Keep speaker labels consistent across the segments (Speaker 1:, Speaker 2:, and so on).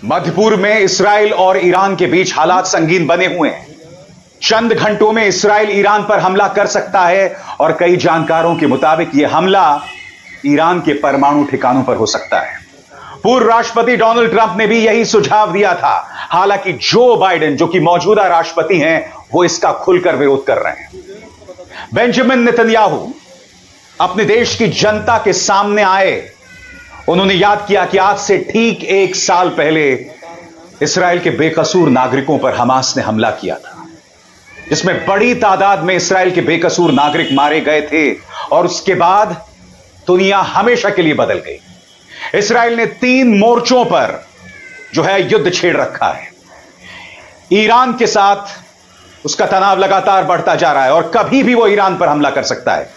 Speaker 1: मध्य पूर्व में इसराइल और ईरान के बीच हालात संगीन बने हुए हैं। चंद घंटों में इसराइल ईरान पर हमला कर सकता है और कई जानकारों के मुताबिक यह हमला ईरान के परमाणु ठिकानों पर हो सकता है। पूर्व राष्ट्रपति डोनाल्ड ट्रंप ने भी यही सुझाव दिया था। हालांकि जो बाइडेन, जो कि मौजूदा राष्ट्रपति हैं, वो इसका खुलकर विरोध कर रहे हैं। बेंजामिन नेतन्याहू अपने देश की जनता के सामने आए। उन्होंने याद किया कि आज से ठीक 1 साल पहले इसराइल के बेकसूर नागरिकों पर हमास ने हमला किया था, जिसमें बड़ी तादाद में इसराइल के बेकसूर नागरिक मारे गए थे और उसके बाद दुनिया हमेशा के लिए बदल गई। इसराइल ने 3 मोर्चों पर जो है युद्ध छेड़ रखा है। ईरान के साथ उसका तनाव लगातार बढ़ता जा रहा है और कभी भी वो ईरान पर हमला कर सकता है।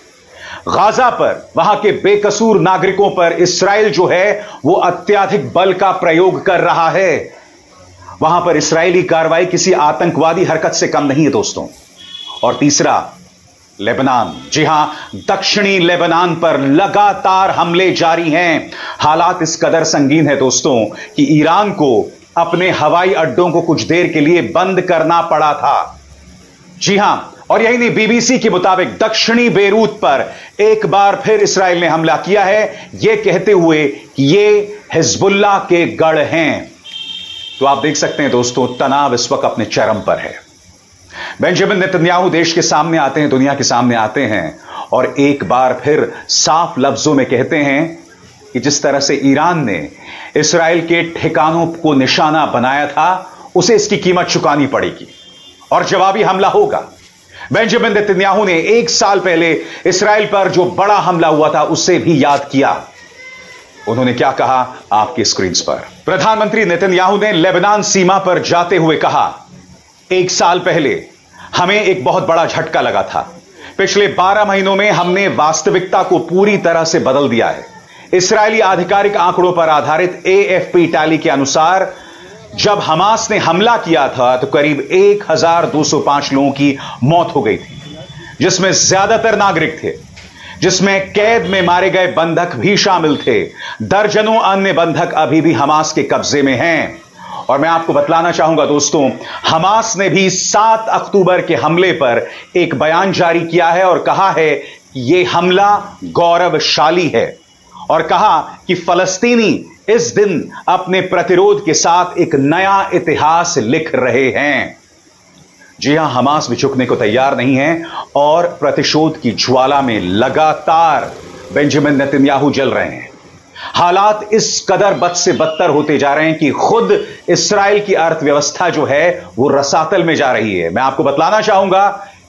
Speaker 1: गाजा पर, वहां के बेकसूर नागरिकों पर इसराइल जो है वो अत्यधिक बल का प्रयोग कर रहा है। वहां पर इसराइली कार्रवाई किसी आतंकवादी हरकत से कम नहीं है दोस्तों। और तीसरा, लेबनान। जी हां, दक्षिणी लेबनान पर लगातार हमले जारी हैं। हालात इस कदर संगीन है दोस्तों कि ईरान को अपने हवाई अड्डों को कुछ देर के लिए बंद करना पड़ा था। जी हां, और यही नहीं, बीबीसी के मुताबिक दक्षिणी बेरूत पर एक बार फिर इसराइल ने हमला किया है, यह कहते हुए कि ये हिजबुल्लाह के गढ़ हैं। तो आप देख सकते हैं दोस्तों, तनाव इस वक्त अपने चरम पर है। बेंजामिन नेतन्याहू देश के सामने आते हैं, दुनिया के सामने आते हैं और एक बार फिर साफ लफ्जों में कहते हैं कि जिस तरह से ईरान ने इसराइल के ठिकानों को निशाना बनाया था, उसे इसकी कीमत चुकानी पड़ेगी और जवाबी हमला होगा। बेंजामिन नेतन्याहू ने 1 साल पहले इसराइल पर जो बड़ा हमला हुआ था उसे भी याद किया। उन्होंने क्या कहा, आपकी स्क्रीन पर। प्रधानमंत्री नेतन्याहू ने लेबनान सीमा पर जाते हुए कहा, 1 साल पहले हमें एक बहुत बड़ा झटका लगा था। पिछले 12 महीनों में हमने वास्तविकता को पूरी तरह से बदल दिया है। इस्राएली आधिकारिक आंकड़ों पर आधारित AFP टैली के अनुसार जब हमास ने हमला किया था तो करीब 1205 लोगों की मौत हो गई थी, जिसमें ज्यादातर नागरिक थे, जिसमें कैद में मारे गए बंधक भी शामिल थे। दर्जनों अन्य बंधक अभी भी हमास के कब्जे में हैं। और मैं आपको बतलाना चाहूंगा दोस्तों, हमास ने भी 7 अक्टूबर के हमले पर एक बयान जारी किया है और कहा है कि यह हमला गौरवशाली है और कहा कि फलस्तीनी इस दिन अपने प्रतिरोध के साथ एक नया इतिहास लिख रहे हैं। जी हां, हमास भी झुकने को तैयार नहीं है और प्रतिशोध की ज्वाला में लगातार बेंजामिन नेतन्याहू जल रहे हैं। हालात इस कदर बद से बदतर होते जा रहे हैं कि खुद इसराइल की अर्थव्यवस्था जो है वो रसातल में जा रही है। मैं आपको बतलाना चाहूंगा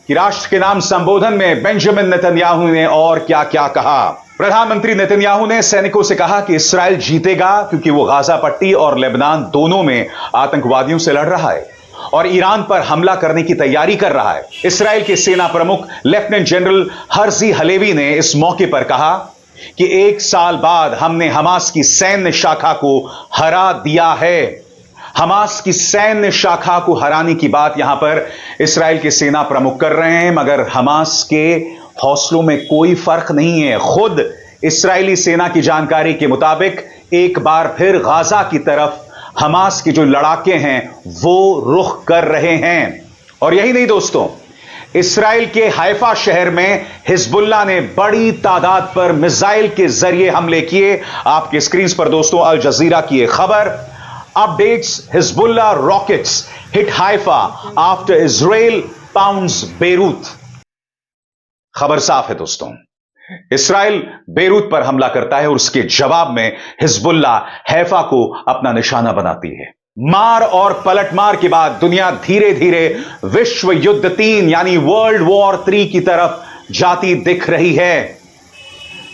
Speaker 1: कि राष्ट्र के नाम संबोधन में बेंजामिन नेतन्याहू ने और क्या क्या कहा। प्रधानमंत्री नेतन्याहू ने सैनिकों से कहा कि इसराइल जीतेगा क्योंकि वो गाजा पट्टी और लेबनान दोनों में आतंकवादियों से लड़ रहा है और ईरान पर हमला करने की तैयारी कर रहा है। इसराइल के सेना प्रमुख लेफ्टिनेंट जनरल हर्जी हलेवी ने इस मौके पर कहा कि 1 साल बाद हमने हमास की सैन्य शाखा को हरा दिया है। हमास की सैन्य शाखा को हराने की बात यहां पर इसराइल के सेना प्रमुख कर रहे हैं, मगर हमास के हौसलों में कोई फर्क नहीं है। खुद इस्राएली सेना की जानकारी के मुताबिक एक बार फिर गाजा की तरफ हमास के जो लड़ाके हैं वो रुख कर रहे हैं। और यही नहीं दोस्तों, इस्राएल के हाइफा शहर में हिजबुल्लाह ने बड़ी तादाद पर मिसाइल के जरिए हमले किए। आपके स्क्रीन पर दोस्तों अल जजीरा की यह खबर, updates, Hezbollah rockets hit Haifa after Israel pounds Beirut. खबर साफ है दोस्तों, इस्राइल बेरूत पर हमला करता है और उसके जवाब में हिजबुल्लाह हैफा को अपना निशाना बनाती है। मार और पलटमार के बाद दुनिया धीरे धीरे विश्व युद्ध 3 यानी वर्ल्ड वॉर 3 की तरफ जाती दिख रही है,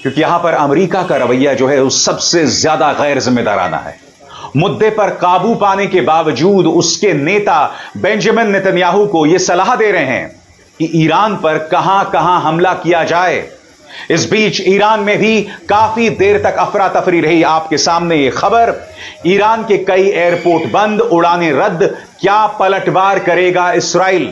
Speaker 1: क्योंकि यहां पर अमेरिका का रवैया जो है वो सबसे ज्यादा गैर जिम्मेदाराना है। मुद्दे पर काबू पाने के बावजूद उसके नेता बेंजामिन नेतन्याहू को यह सलाह दे रहे हैं कि ईरान पर कहां कहां हमला किया जाए। इस बीच ईरान में भी काफी देर तक अफरा तफरी रही। आपके सामने यह खबर, ईरान के कई एयरपोर्ट बंद, उड़ानें रद्द, क्या पलटवार करेगा इसराइल।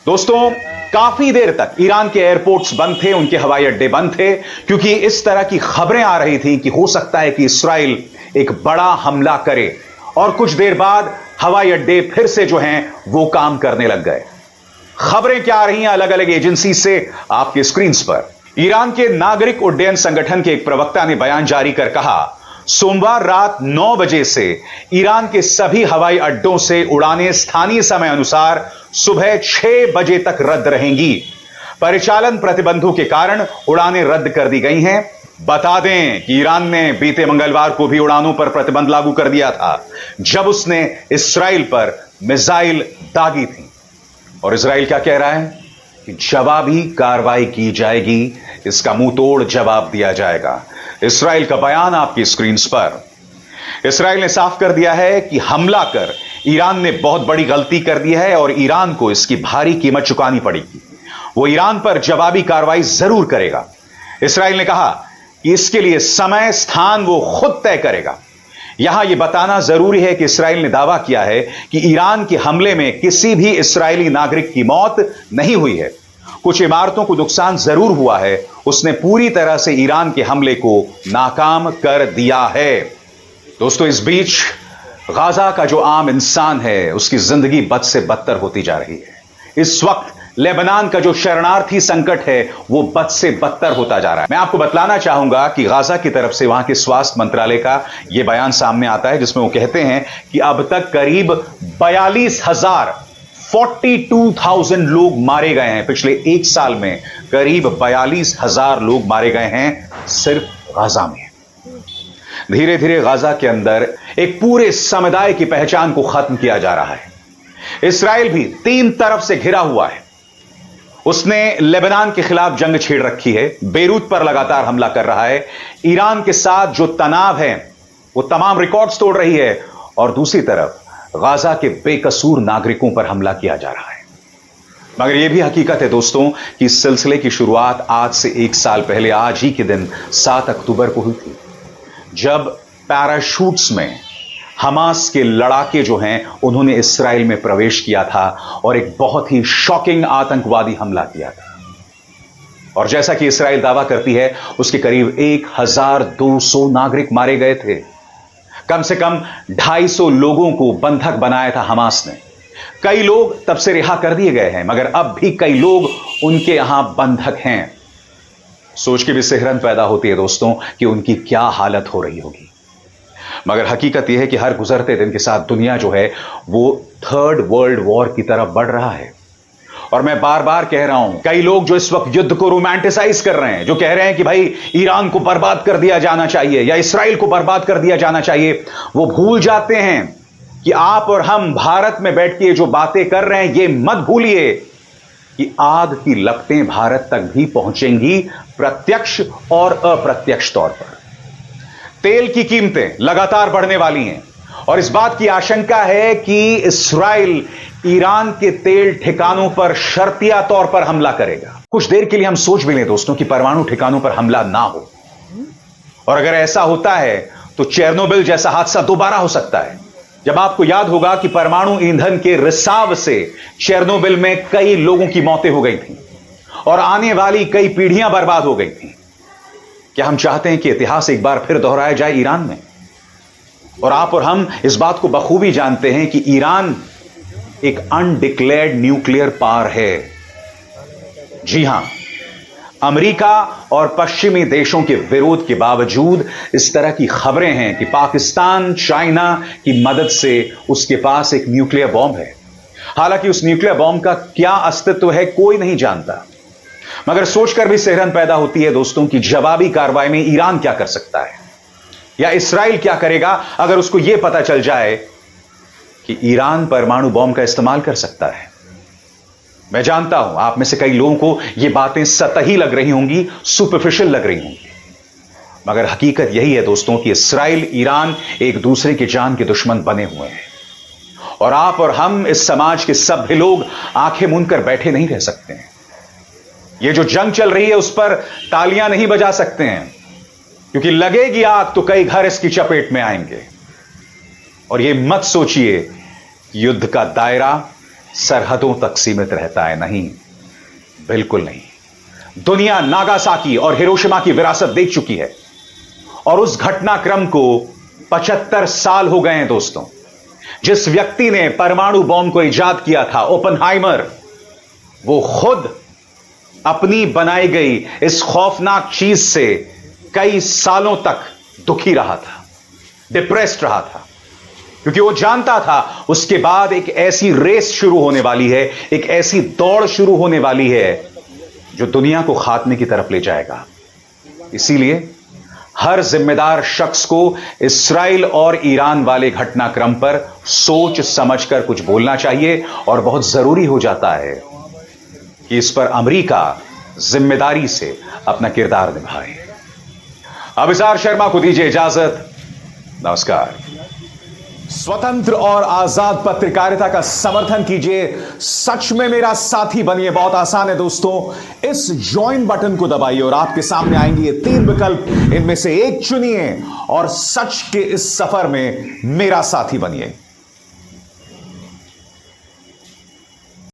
Speaker 1: दोस्तों, काफी देर तक ईरान के एयरपोर्ट्स बंद थे, उनके हवाई अड्डे बंद थे, क्योंकि इस तरह की खबरें आ रही थी कि हो सकता है कि इसराइल एक बड़ा हमला करे और कुछ देर बाद हवाई अड्डे फिर से जो हैं वो काम करने लग गए। खबरें क्या आ रही हैं अलग अलग एजेंसी से आपके स्क्रीन पर। ईरान के नागरिक उड्डयन संगठन के एक प्रवक्ता ने बयान जारी कर कहा, सोमवार रात 9 बजे से ईरान के सभी हवाई अड्डों से उड़ानें स्थानीय समय अनुसार सुबह 6 बजे तक रद्द रहेंगी। परिचालन प्रतिबंधों के कारण उड़ानें रद्द कर दी गई हैं। बता दें कि ईरान ने बीते मंगलवार को भी उड़ानों पर प्रतिबंध लागू कर दिया था, जब उसने इस्राइल पर मिसाइल दागी थी। और इस्राइल क्या कह रहा है कि जवाबी कार्रवाई की जाएगी, इसका मुंह तोड़ जवाब दिया जाएगा। इस्राइल का बयान आपकी स्क्रीन पर। इस्राइल ने साफ कर दिया है कि हमला कर ईरान ने बहुत बड़ी गलती कर दी है और ईरान को इसकी भारी कीमत चुकानी पड़ेगी। वो ईरान पर जवाबी कार्रवाई जरूर करेगा। इस्राइल ने कहा कि इसके लिए समय स्थान वो खुद तय करेगा। यहां यह बताना जरूरी है कि इस्राइल ने दावा किया है कि ईरान के हमले में किसी भी इस्राइली नागरिक की मौत नहीं हुई है। कुछ इमारतों को नुकसान जरूर हुआ है। उसने पूरी तरह से ईरान के हमले को नाकाम कर दिया है। दोस्तों, इस बीच गाजा का जो आम इंसान है उसकी जिंदगी बद से बदतर होती जा रही है। इस वक्त लेबनान का जो शरणार्थी संकट है वो बद से बदतर होता जा रहा है। मैं आपको बतलाना चाहूंगा कि गाजा की तरफ से वहां के स्वास्थ्य मंत्रालय का यह बयान सामने आता है, जिसमें वो कहते हैं कि अब तक करीब 42,000 लोग मारे गए हैं। पिछले एक साल में करीब 42,000 लोग मारे गए हैं सिर्फ गाजा में। धीरे धीरे गाजा के अंदर एक पूरे समुदाय की पहचान को खत्म किया जा रहा है। इस्राइल भी 3 तरफ से घिरा हुआ है। उसने लेबनान के खिलाफ जंग छेड़ रखी है, बेरूत पर लगातार हमला कर रहा है, ईरान के साथ जो तनाव है वो तमाम रिकॉर्ड्स तोड़ रही है, और दूसरी तरफ गाजा के बेकसूर नागरिकों पर हमला किया जा रहा है। मगर यह भी हकीकत है दोस्तों कि इस सिलसिले की शुरुआत आज से 1 साल पहले आज ही के दिन 7 अक्टूबर को हुई थी, जब पैराशूट्स में हमास के लड़ाके जो हैं उन्होंने इस्राइल में प्रवेश किया था और एक बहुत ही शॉकिंग आतंकवादी हमला किया था। और जैसा कि इस्राइल दावा करती है, उसके करीब 1200 नागरिक मारे गए थे। कम से कम 250 लोगों को बंधक बनाया था हमास ने। कई लोग तब से रिहा कर दिए गए हैं, मगर अब भी कई लोग उनके यहां बंधक हैं। सोच के भी सिहरन पैदा होती है दोस्तों कि उनकी क्या हालत हो रही होगी। मगर हकीकत यह है कि हर गुजरते दिन के साथ दुनिया जो है वो 3rd वर्ल्ड वॉर की तरफ बढ़ रहा है। और मैं बार बार कह रहा हूं, कई लोग जो इस वक्त युद्ध को रोमांटिसाइज कर रहे हैं, जो कह रहे हैं कि भाई ईरान को बर्बाद कर दिया जाना चाहिए या इस्राइल को बर्बाद कर दिया जाना चाहिए, वो भूल जाते हैं कि आप और हम भारत में बैठ के जो बातें कर रहे हैं, ये मत भूलिए कि आग की लपटें भारत तक भी पहुंचेंगी, प्रत्यक्ष और अप्रत्यक्ष तौर पर। तेल की कीमतें लगातार बढ़ने वाली हैं और इस बात की आशंका है कि इस्राइल ईरान के तेल ठिकानों पर शर्तिया तौर पर हमला करेगा। कुछ देर के लिए हम सोच भी लें दोस्तों कि परमाणु ठिकानों पर हमला ना हो, और अगर ऐसा होता है तो चेरनोबिल जैसा हादसा दोबारा हो सकता है। जब आपको याद होगा कि परमाणु ईंधन के रिसाव से चेरनोबिल में कई लोगों की मौतें हो गई थी और आने वाली कई पीढ़ियां बर्बाद हो गई थी। क्या हम चाहते हैं कि इतिहास एक बार फिर दोहराया जाए ईरान में? और आप और हम इस बात को बखूबी जानते हैं कि ईरान एक अनडिक्लेयर्ड न्यूक्लियर पावर है। जी हां, अमेरिका और पश्चिमी देशों के विरोध के बावजूद इस तरह की खबरें हैं कि पाकिस्तान चाइना की मदद से उसके पास एक न्यूक्लियर बॉम्ब है। हालांकि उस न्यूक्लियर बॉम्ब का क्या अस्तित्व है कोई नहीं जानता, मगर सोचकर भी सिहरन पैदा होती है दोस्तों कि जवाबी कार्रवाई में ईरान क्या कर सकता है या इस्राइल क्या करेगा अगर उसको यह पता चल जाए कि ईरान परमाणु बॉम्ब का इस्तेमाल कर सकता है। मैं जानता हूं आप में से कई लोगों को यह बातें सतही लग रही होंगी, सुपरफिशियल लग रही होंगी, मगर हकीकत यही है दोस्तों कि इस्राइल ईरान एक दूसरे की जान के दुश्मन बने हुए हैं और आप और हम इस समाज के सभ्य लोग आंखें मूंद कर बैठे नहीं रह सकते हैं। ये जो जंग चल रही है उस पर तालियां नहीं बजा सकते हैं, क्योंकि लगेगी आग तो कई घर इसकी चपेट में आएंगे। और ये मत सोचिए कि युद्ध का दायरा सरहदों तक सीमित रहता है, नहीं, बिल्कुल नहीं। दुनिया नागासाकी और हिरोशिमा की विरासत देख चुकी है और उस घटनाक्रम को 75 साल हो गए हैं दोस्तों। जिस व्यक्ति ने परमाणु बॉम्ब को इजाद किया था, ओपनहाइमर, वो खुद अपनी बनाई गई इस खौफनाक चीज से कई सालों तक दुखी रहा था, डिप्रेस्ड रहा था, क्योंकि वो जानता था उसके बाद एक ऐसी रेस शुरू होने वाली है, एक ऐसी दौड़ शुरू होने वाली है जो दुनिया को खात्मे की तरफ ले जाएगा। इसीलिए हर जिम्मेदार शख्स को इस्राइल और ईरान वाले घटनाक्रम पर सोच समझकर कुछ बोलना चाहिए, और बहुत जरूरी हो जाता है कि इस पर अमेरिका जिम्मेदारी से अपना किरदार निभाए। अभिसार शर्मा को दीजिए इजाजत। नमस्कार। स्वतंत्र और आजाद पत्रकारिता का समर्थन कीजिए, सच में मेरा साथी बनिए। बहुत आसान है दोस्तों, इस ज्वाइन बटन को दबाइए और आपके सामने आएंगे ये 3 विकल्प, इनमें से एक चुनिए और सच के इस सफर में मेरा साथी बनिए।